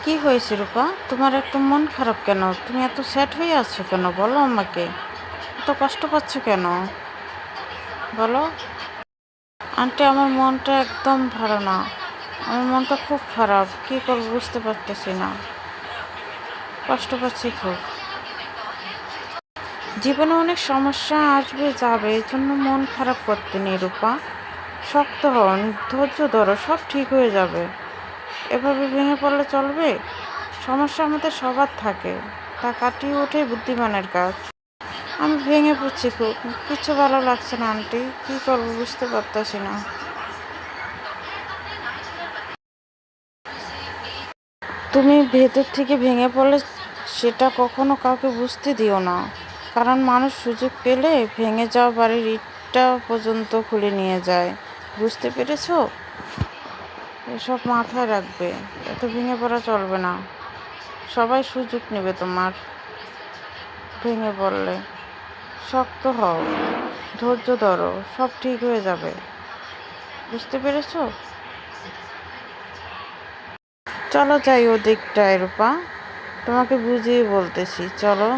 কি হয়েছে রূপা? তোমার একটু মন খারাপ কেন? তুমি এত স্যাড হয়ে আছো কেন? বলো আমাকে। এত কষ্ট পাচ্ছ কেন? বলো। আন্টি, আমার মনটা একদম ভালো না। আমার মনটা খুব খারাপ, কি করবো বুঝতে পারতেছি না। কষ্ট পাচ্ছি খুব। জীবনে অনেক সমস্যা আসবে যাবে, এই জন্য মন খারাপ করতে নেই রূপা। শক্ত হও, ধৈর্য ধরো, সব ঠিক হয়ে যাবে। এভাবে ভেঙে পড়লে চলবে? সমস্যা আমাদের সবার থাকে, তা কাটিয়ে ওঠাই বুদ্ধিমানের কাজ। আমি ভেঙে পড়ছি খুব, কিছু ভালো লাগছে না আন্টি, কি করবো বুঝতে পারতাছি না। তুমি ভেতর থেকে ভেঙে পড়লে সেটা কখনো কাউকে বুঝতে দিও না, কারণ মানুষ সুযোগ পেলে ভেঙে যাওয়া বাড়ির ইটটা পর্যন্ত খুলে নিয়ে যায়। বুঝতে পেরেছো? এসব মাথায় রাখবে। এত ভেঙে পড়া চলবে না। সবাই সুযোগ নেবে তোমার। ভেঙে পড়লে শক্ত হও, ধৈর্য ধরো, সব ঠিক হয়ে যাবে। বুঝতে পেরেছো? চলো যাই ওদিকটায় রূপা, তোমাকে বুঝিয়ে বলতেছি, চলো।